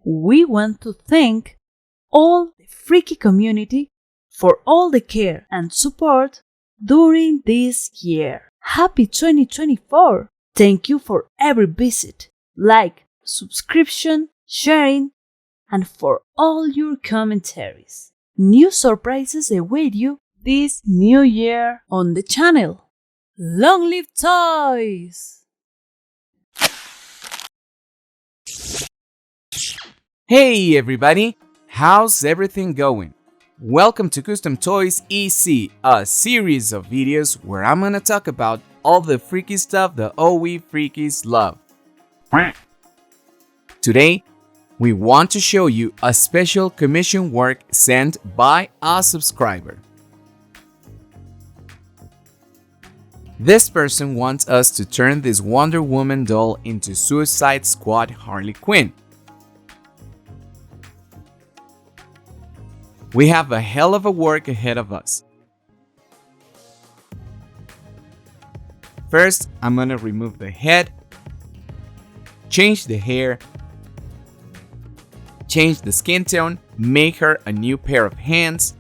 We want to thank all the freaky community for all the care and support during this year. Happy 2024! Thank you for every visit, like, subscription, sharing, and for all your commentaries. New surprises await you this new year on the channel. Long live toys! Hey everybody! How's everything going? Welcome to Custom Toys EC, a series of videos where I'm gonna talk about all the freaky stuff that all we freakies love. Today, we want to show you a special commission work sent by a subscriber. This person wants us to turn this Wonder Woman doll into Suicide Squad Harley Quinn. We have a hell of a work ahead of us. First, I'm gonna remove the head, change the hair, change the skin tone, make her a new pair of hands,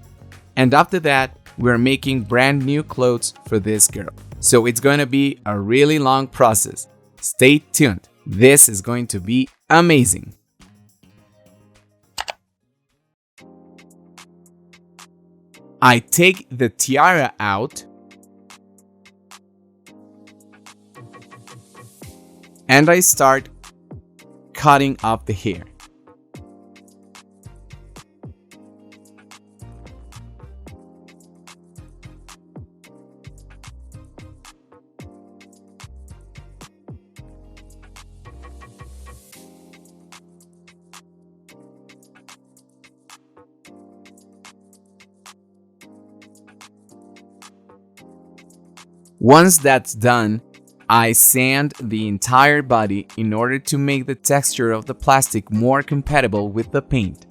and after that, we're making brand new clothes for this girl. So it's gonna be a really long process. Stay tuned. This is going to be amazing. I take the tiara out and I start cutting off the hair. Once that's done, I sand the entire body in order to make the texture of the plastic more compatible with the paint.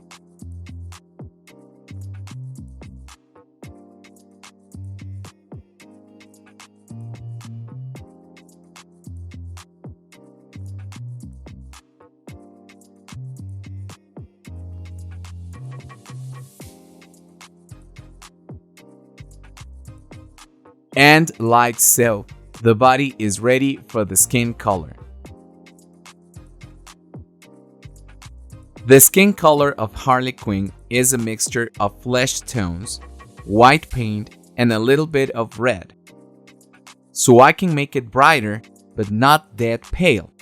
And like so, the body is ready for the skin color. The skin color of Harley Quinn is a mixture of flesh tones, white paint, and a little bit of red. So I can make it brighter, but not that pale.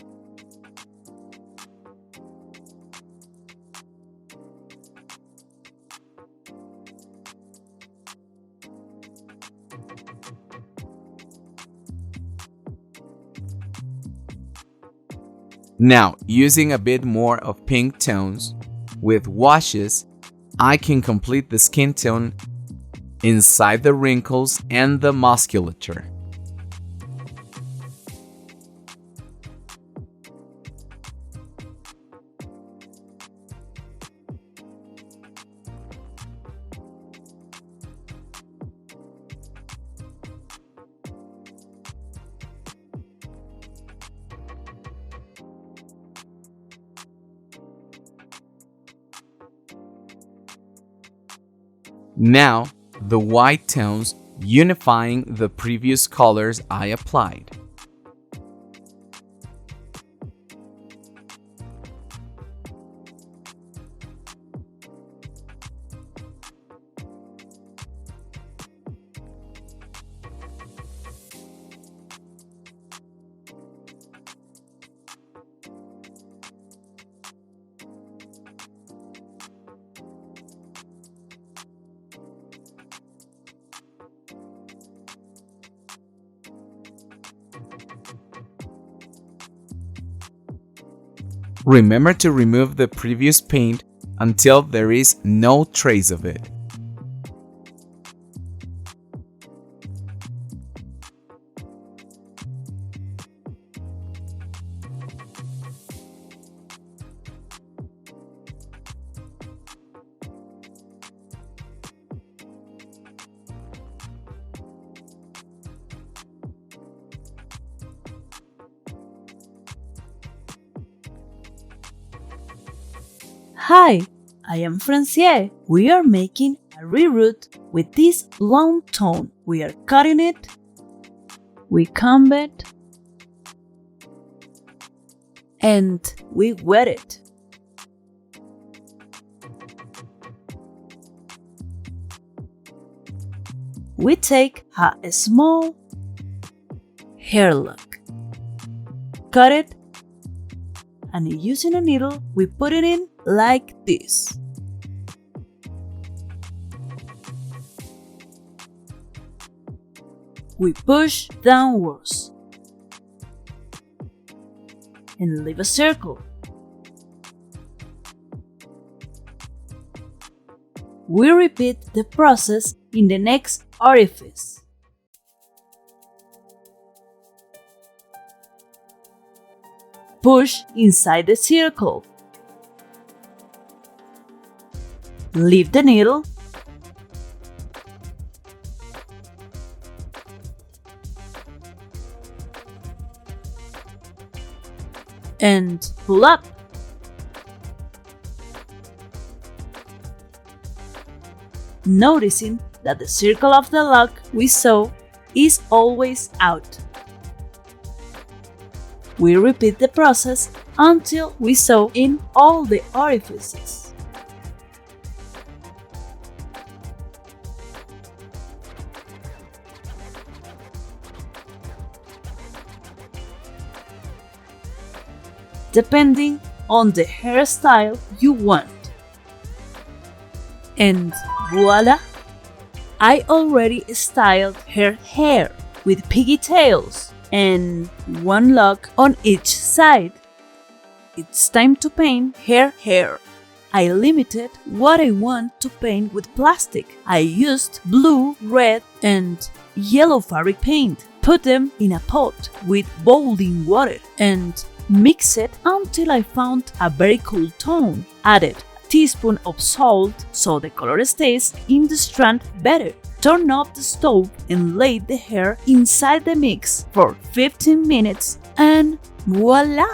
Now, using a bit more of pink tones, with washes, I can complete the skin tone inside the wrinkles and the musculature. Now, the white tones unifying the previous colors I applied. Remember to remove the previous paint until there is no trace of it. Hi, I am Francier. We are making a reroute with this blonde tone. We are cutting it, we comb it, and we wet it. We take a small hair lock, cut it, and using a needle, we put it in like this. We push downwards and leave a circle. We repeat the process in the next orifice. Push inside the circle. Leave the needle. And pull up. Noticing that the circle of the lock we sew is always out. We repeat the process until we sew in all the orifices. Depending on the hairstyle you want. And voila! I already styled her hair with pigtails and one lock on each side. It's time to paint her hair. I limited what I want to paint with plastic. I used blue, red, and yellow fabric paint. Put them in a pot with boiling water and mix it until I found a very cool tone. Added a teaspoon of salt so the color stays in the strand better. Turn off the stove and lay the hair inside the mix for 15 minutes and voila!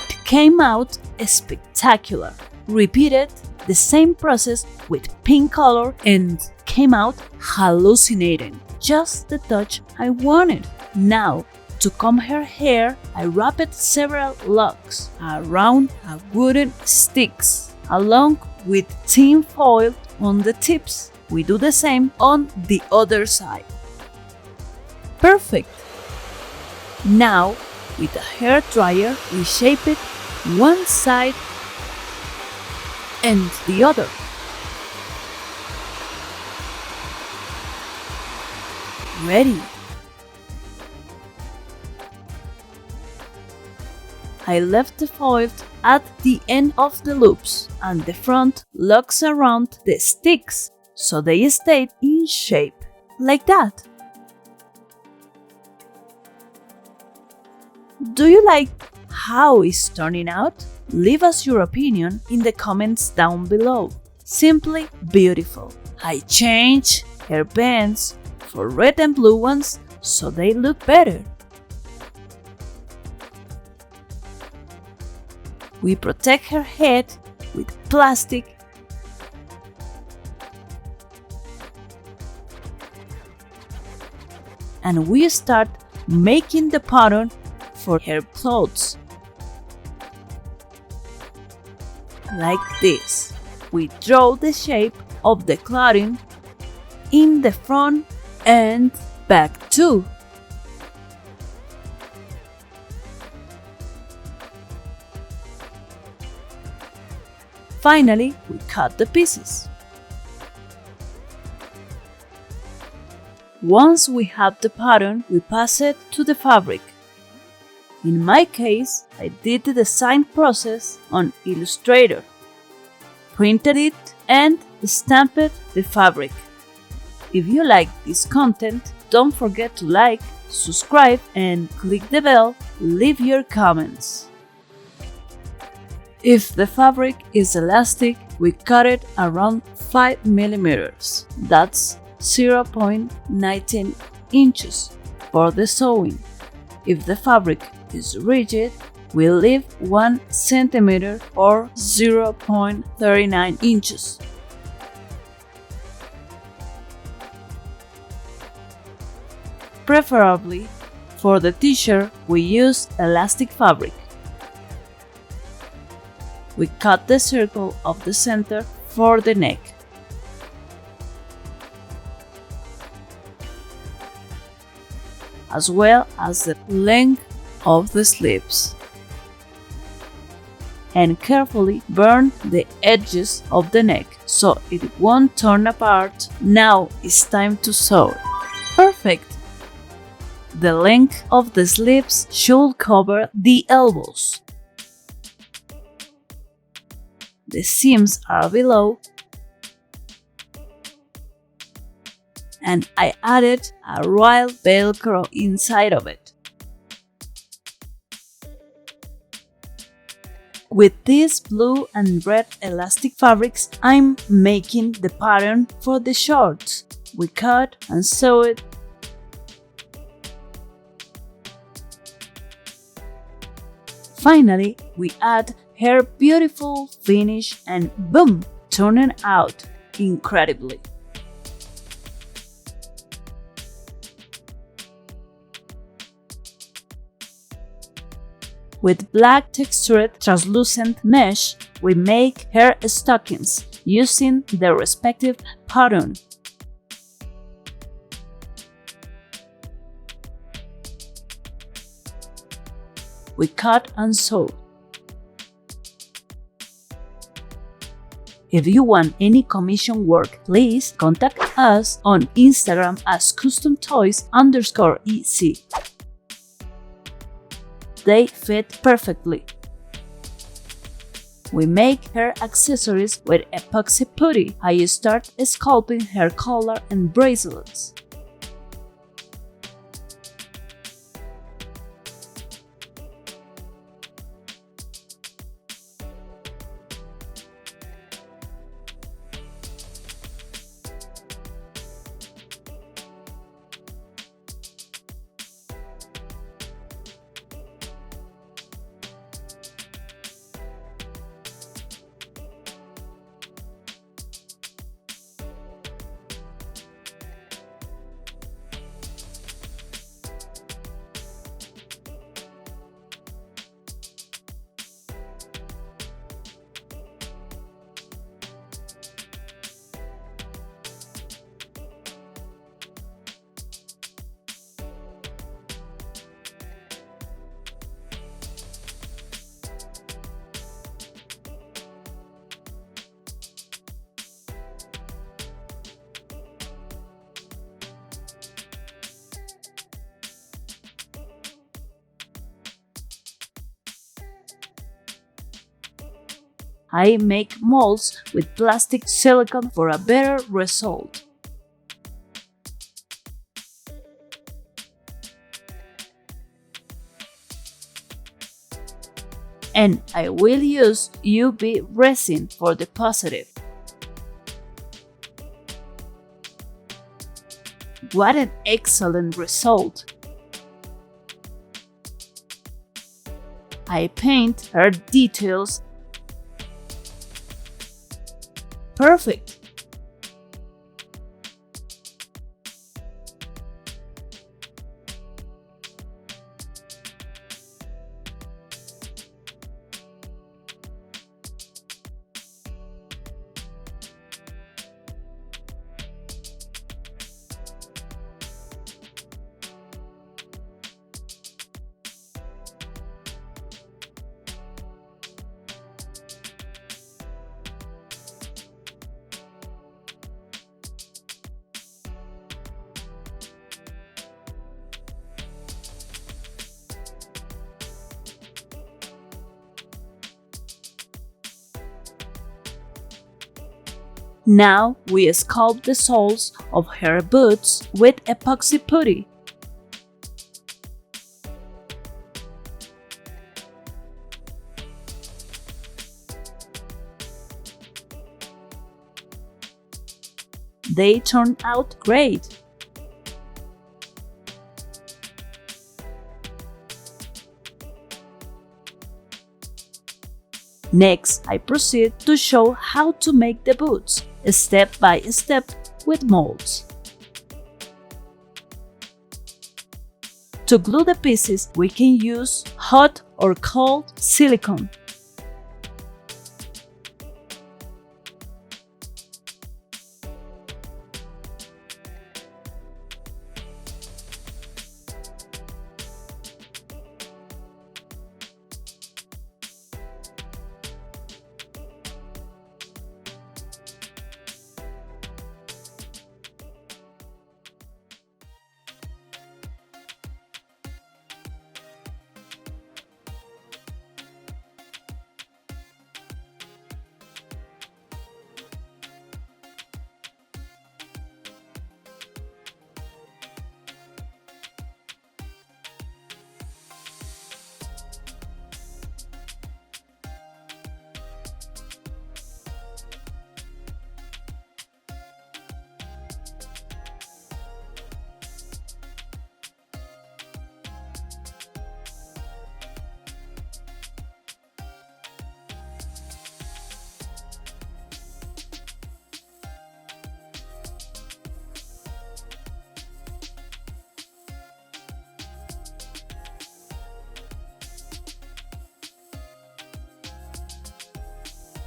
It came out spectacular. Repeated the same process with pink color and came out hallucinating. Just the touch I wanted. Now, to comb her hair, I wrapped several locks around a wooden sticks along with tin foil on the tips. We do the same on the other side. Perfect! Now, with a hair dryer, we shape it one side and the other. Ready! I left the foil at the end of the loops and the front locks around the sticks so they stayed in shape, like that. Do you like how it's turning out? Leave us your opinion in the comments down below. Simply beautiful. I changed her bands for red and blue ones so they look better. We protect her head with plastic and we start making the pattern for her clothes. Like this. We draw the shape of the clothing in the front and back too. Finally, we cut the pieces. Once we have the pattern, we pass it to the fabric. In my case, I did the design process on Illustrator, printed it, and stamped the fabric. If you like this content, don't forget to like, subscribe, and click the bell. Leave your comments. If the fabric is elastic, we cut it around 5 mm. That's 0.19 inches for the sewing. If the fabric is rigid, we leave 1 centimeter or 0.39 inches. Preferably, for the t-shirt, we use elastic fabric. We cut the circle of the center for the neck. As well as the length of the sleeves. And carefully burn the edges of the neck so it won't turn apart. Now it's time to sew. Perfect! The length of the sleeves should cover the elbows. The seams are below, and I added a royal velcro inside of it. With these blue and red elastic fabrics, I'm making the pattern for the shorts. We cut and sew it. Finally, we add her beautiful finish and boom! Turning out incredibly. With black textured translucent mesh, we make her stockings using the respective pattern. We cut and sew. If you want any commission work, please contact us on Instagram as customtoys_EC. They fit perfectly. We make her accessories with epoxy putty. I start sculpting her collar and bracelets. I make molds with plastic silicone for a better result. And I will use UV resin for the positive. What an excellent result! I paint her details. Perfect! Now we sculpt the soles of her boots with epoxy putty. They turned out great. Next, I proceed to show how to make the boots, step by step with molds. To glue the pieces, we can use hot or cold silicone.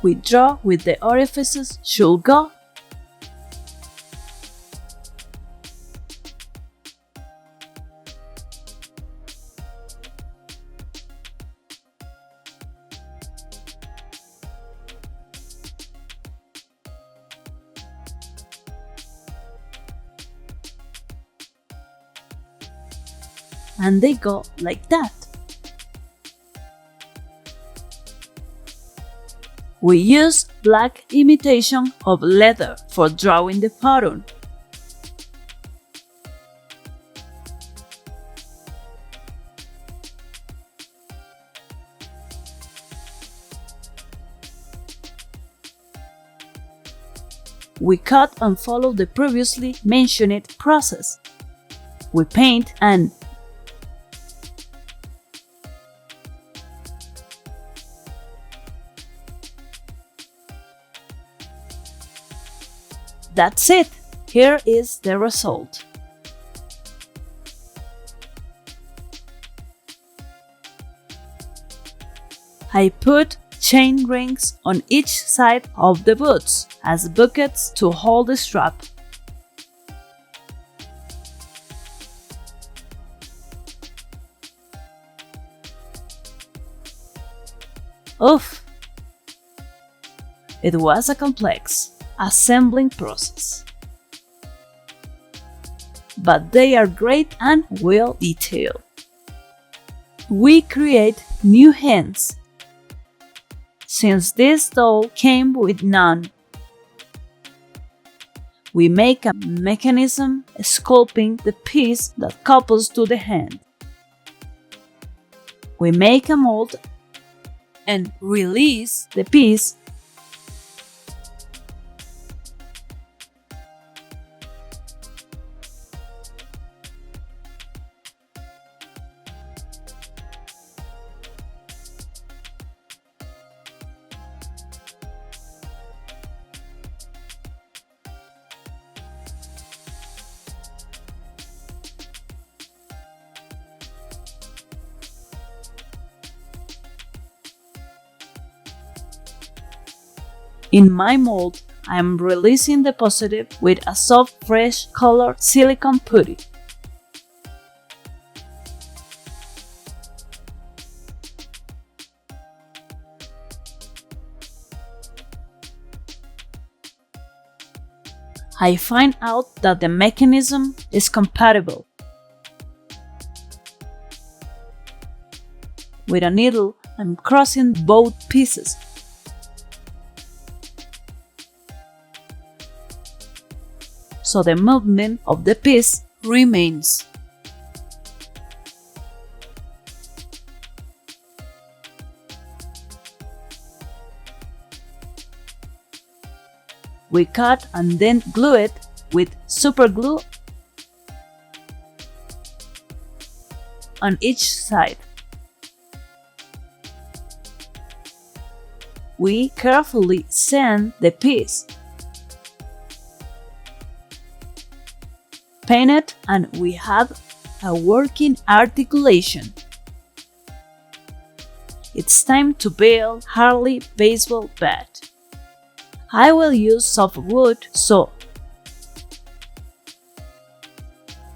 We draw where the orifices should go. And they go like that. We use black imitation of leather for drawing the pattern. We cut and follow the previously mentioned process. We paint and that's it! Here is the result. I put chain rings on each side of the boots as buckets to hold the strap. Oof! It was a complex assembling process, but they are great and well detailed. We create new hands, since this doll came with none. We make a mechanism sculpting the piece that couples to the hand. We make a mold and release the piece. In my mold, I am releasing the positive with a soft, fresh colored silicone putty. I find out that the mechanism is compatible. With a needle, I'm crossing both pieces. So the movement of the piece remains. We cut and then glue it with super glue on each side. we carefully sand the piece, paint it, and we have a working articulation. It's time to build Harley baseball bat. I will use softwood so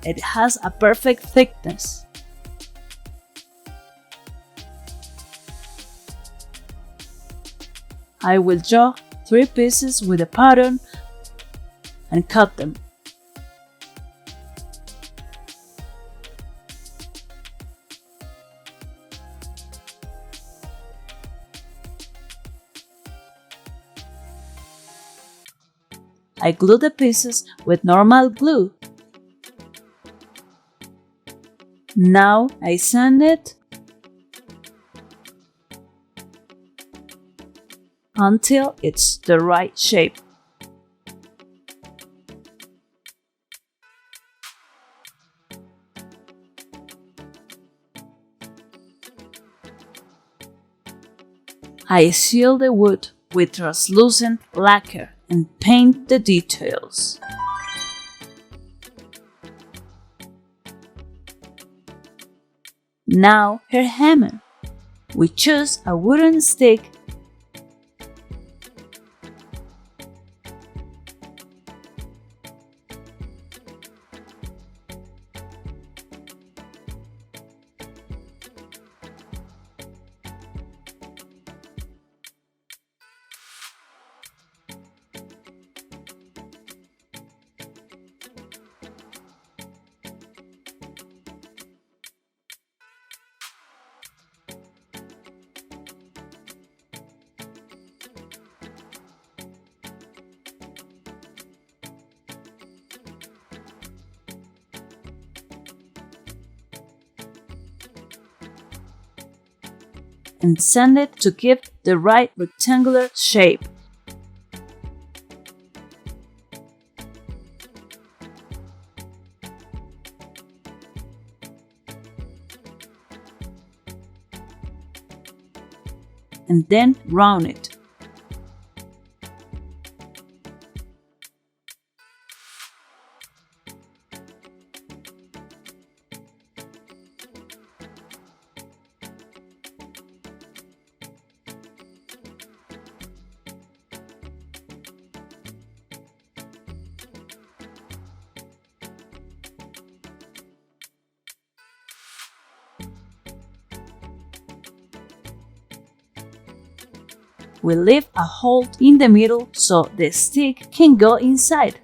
it has a perfect thickness. I will draw 3 pieces with a pattern and cut them. I glue the pieces with normal glue. Now I sand it until it's the right shape. I seal the wood with translucent lacquer and paint the details. Now her hammer. We choose a wooden stick and sand it to give the right rectangular shape. And then round it. We leave a hole in the middle so the stick can go inside.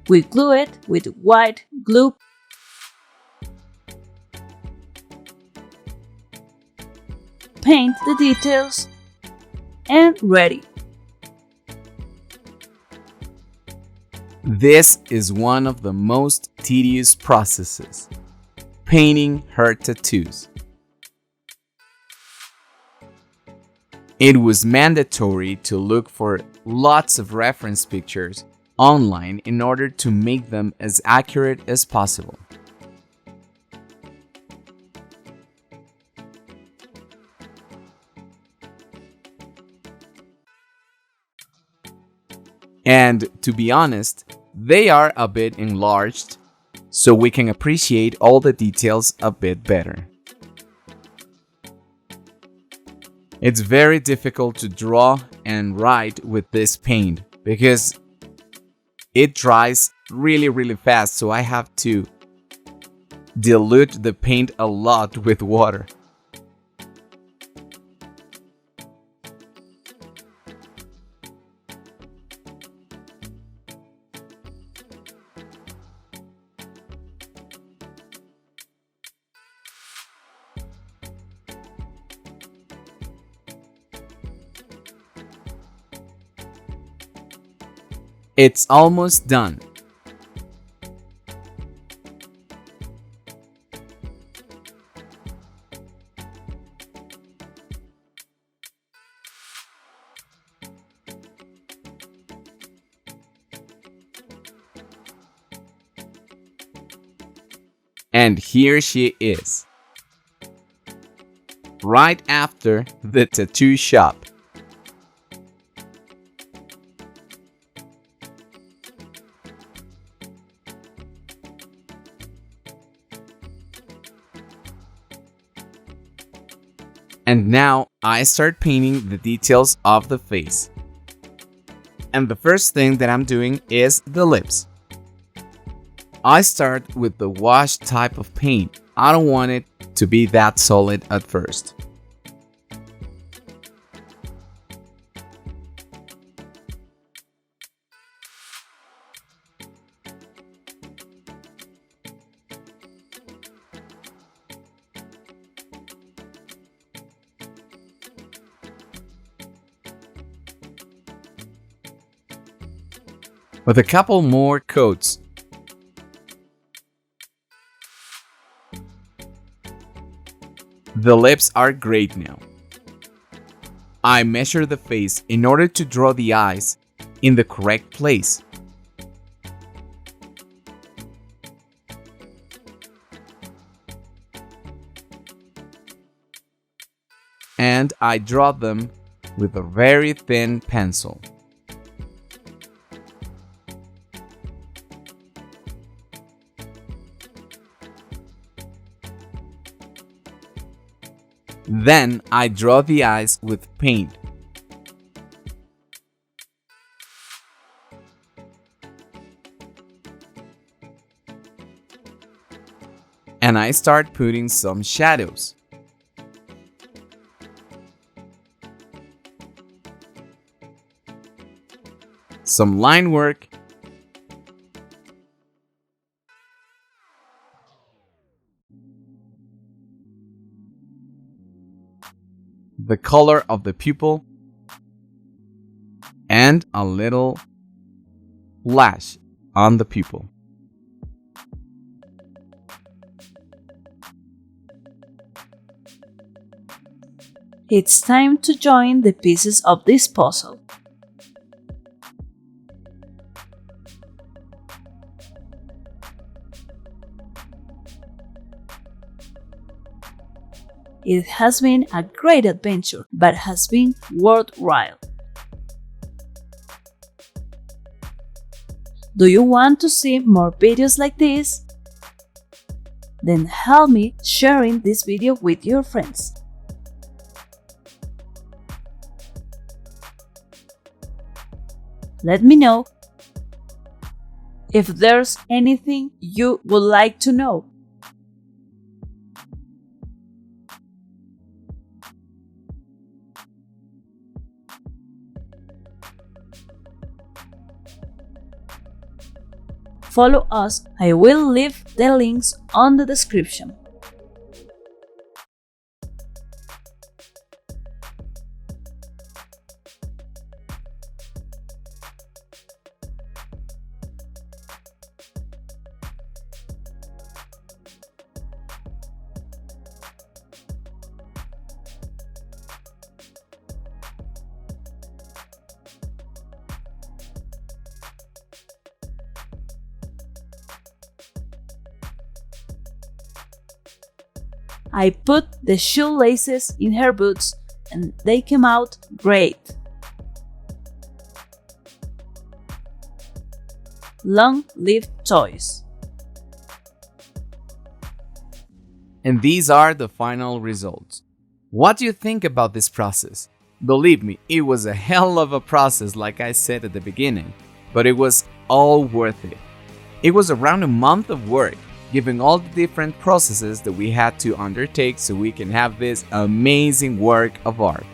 We glue it with white glue. Paint the details and ready. This is one of the most tedious processes: painting her tattoos. It was mandatory to look for lots of reference pictures online in order to make them as accurate as possible. And to be honest, they are a bit enlarged, so we can appreciate all the details a bit better. It's very difficult to draw and write with this paint because it dries really fast, so I have to dilute the paint a lot with water. It's almost done. And here she is, right after the tattoo shop. And now I start painting the details of the face. And the first thing that I'm doing is the lips. I start with the wash type of paint. I don't want it to be that solid at first. With a couple more coats, the lips are great now. I measure the face in order to draw the eyes in the correct place. And I draw them with a very thin pencil. Then I draw the eyes with paint. And I start putting some shadows. Some line work. The color of the pupil, and a little lash on the pupil. It's time to join the pieces of this puzzle. It has been a great adventure, but has been worthwhile. Do you want to see more videos like this? Then help me sharing this video with your friends. Let me know if there's anything you would like to know. Follow us. I will leave the links on the description. I put the shoelaces in her boots and they came out great. Long-lived toys. And these are the final results. What do you think about this process? Believe me, it was a hell of a process, like I said at the beginning, but it was all worth it. It was around a month of work, given all the different processes that we had to undertake so we can have this amazing work of art.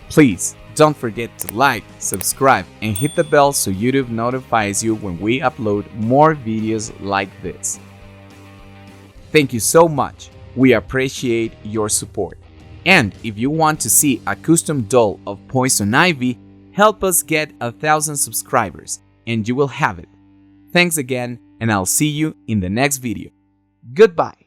Please don't forget to like, subscribe, and hit the bell so YouTube notifies you when we upload more videos like this. Thank you so much. We appreciate your support. And if you want to see a custom doll of Poison Ivy, help us get 1,000 subscribers and you will have it. Thanks again, and I'll see you in the next video. Goodbye.